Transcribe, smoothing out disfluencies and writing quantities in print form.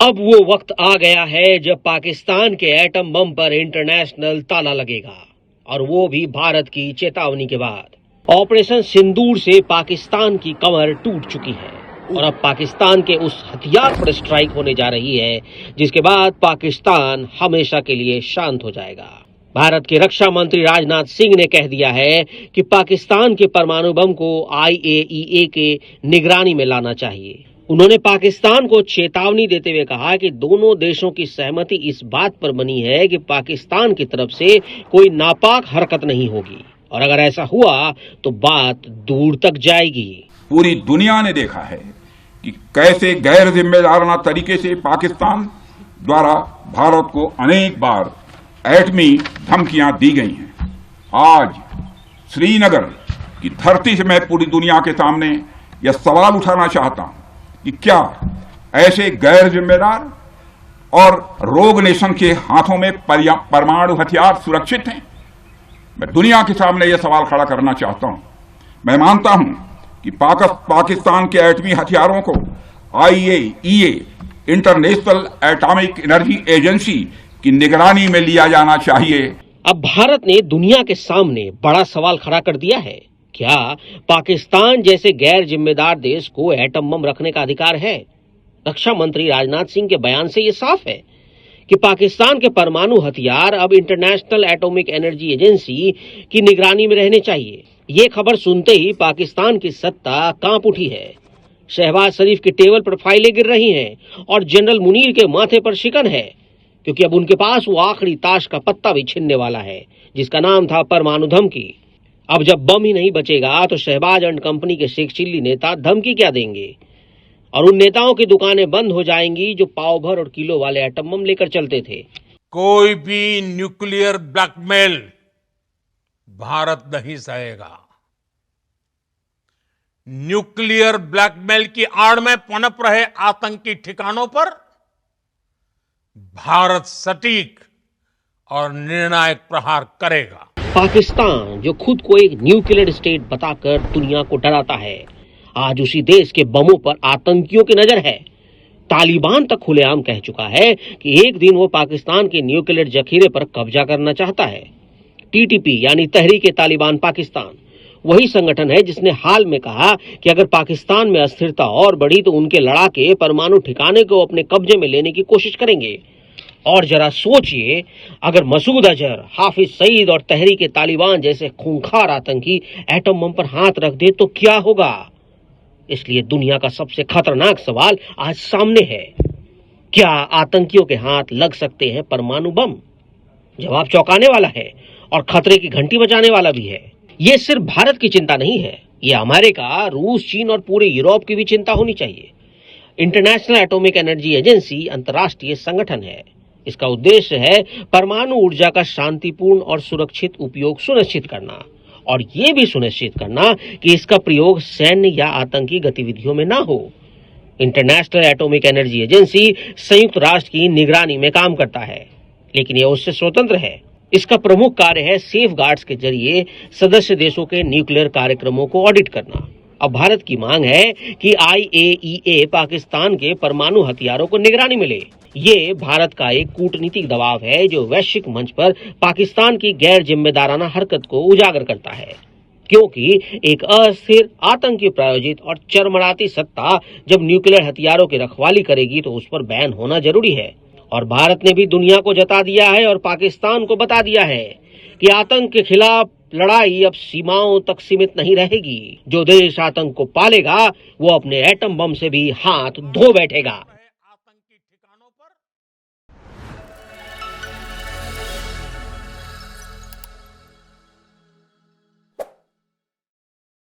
अब वो वक्त आ गया है जब पाकिस्तान के एटम बम पर इंटरनेशनल ताला लगेगा, और वो भी भारत की चेतावनी के बाद। ऑपरेशन सिंदूर से पाकिस्तान की कमर टूट चुकी है और अब पाकिस्तान के उस हथियार पर स्ट्राइक होने जा रही है जिसके बाद पाकिस्तान हमेशा के लिए शांत हो जाएगा। भारत के रक्षा मंत्री राजनाथ सिंह ने कह दिया है कि पाकिस्तान के परमाणु बम को IAEA के निगरानी में लाना चाहिए। उन्होंने पाकिस्तान को चेतावनी देते हुए कहा कि दोनों देशों की सहमति इस बात पर बनी है कि पाकिस्तान की तरफ से कोई नापाक हरकत नहीं होगी, और अगर ऐसा हुआ तो बात दूर तक जाएगी। पूरी दुनिया ने देखा है कि कैसे गैर जिम्मेदाराना तरीके से पाकिस्तान द्वारा भारत को अनेक बार एटमी धमकियां दी गई हैं। आज श्रीनगर की धरती से मैं पूरी दुनिया के सामने यह सवाल उठाना चाहता हूं कि क्या ऐसे गैर जिम्मेदार और रोग नेशन के हाथों में परमाणु हथियार सुरक्षित हैं? मैं दुनिया के सामने यह सवाल खड़ा करना चाहता हूं। मैं मानता हूं कि पाकिस्तान के एटमी हथियारों को IAEA international atomic energy agency की निगरानी में लिया जाना चाहिए। अब भारत ने दुनिया के सामने बड़ा सवाल खड़ा कर दिया है। क्या पाकिस्तान जैसे गैर जिम्मेदार देश को एटम बम रखने का अधिकार है? रक्षा मंत्री राजनाथ सिंह के बयान से यह साफ है कि पाकिस्तान के परमाणु हथियार अब इंटरनेशनल एटॉमिक एनर्जी एजेंसी की निगरानी में रहने चाहिए। ये खबर सुनते ही पाकिस्तान की सत्ता कांप उठी है। शहबाज शरीफ के टेबल पर फाइलें गिर रही हैं और जनरल मुनीर के माथे पर शिकन है, क्योंकि अब उनके पास वो आखिरी ताश का पत्ता भी छिनने वाला है जिसका नाम था परमाणु धमकी। अब जब बम ही नहीं बचेगा तो शहबाज एंड कंपनी के शेख चिल्ली नेता धमकी क्या देंगे, और उन नेताओं की दुकानें बंद हो जाएंगी जो पाव भर और किलो वाले एटम बम लेकर चलते थे। कोई भी न्यूक्लियर ब्लैकमेल भारत नहीं सहेगा। न्यूक्लियर ब्लैकमेल की आड़ में पनप रहे आतंकी ठिकानों पर भारत सटीक और निर्णायक प्रहार करेगा। पाकिस्तान जो खुद को एक न्यूक्लियर स्टेट बताकर दुनिया को डराता है, आज उसी देश के बमों पर आतंकियों की नजर है। तालिबान तक खुलेआम कह चुका है कि एक दिन वो पाकिस्तान के न्यूक्लियर जखीरे पर कब्जा करना चाहता है। TTP यानी तहरीक-ए-तालिबान पाकिस्तान वही संगठन है जिसने हाल में कहा कि अगर पाकिस्तान में अस्थिरता और बढ़ी तो उनके लड़ाके परमाणु ठिकाने को अपने कब्जे में लेने की कोशिश करेंगे। और जरा सोचिए, अगर मसूद अजहर, हाफिज सईद और तहरीक-ए-तालिबान जैसे खूंखार आतंकी एटम बम पर हाथ रख दे तो क्या होगा? इसलिए दुनिया का सबसे खतरनाक सवाल आज सामने है, क्या आतंकियों के हाथ लग सकते हैं परमाणु बम? जवाब चौंकाने वाला है और खतरे की घंटी बजाने वाला भी है। ये सिर्फ भारत की चिंता नहीं है, ये अमेरिका, रूस, चीन और पूरे यूरोप की भी चिंता होनी चाहिए। इंटरनेशनल एटॉमिक एनर्जी एजेंसी अंतर्राष्ट्रीय संगठन है। इसका उद्देश्य है परमाणु ऊर्जा का शांतिपूर्ण और सुरक्षित उपयोग सुनिश्चित करना, और ये भी सुनिश्चित करना कि इसका प्रयोग सैन्य या आतंकी गतिविधियों में ना हो। इंटरनेशनल एटॉमिक एनर्जी एजेंसी संयुक्त राष्ट्र की निगरानी में काम करता है, लेकिन यह उससे स्वतंत्र है। इसका प्रमुख कार्य है सेफ गार्ड्स के जरिए सदस्य देशों के न्यूक्लियर कार्यक्रमों को ऑडिट करना। अब भारत की मांग है कि IAEA पाकिस्तान के परमाणु हथियारों को निगरानी में ले। ये भारत का एक कूटनीतिक दबाव है जो वैश्विक मंच पर पाकिस्तान की गैर जिम्मेदाराना हरकत को उजागर करता है, क्योंकि एक अस्थिर, आतंकी प्रायोजित और चरमराती सत्ता जब न्यूक्लियर हथियारों की रखवाली करेगी तो उस पर बैन होना जरूरी है। और भारत ने भी दुनिया को जता दिया है और पाकिस्तान को बता दिया है कि आतंक के खिलाफ लड़ाई अब सीमाओं तक सीमित नहीं रहेगी। जो देश आतंक को पालेगा वो अपने एटम बम से भी हाथ धो बैठेगा।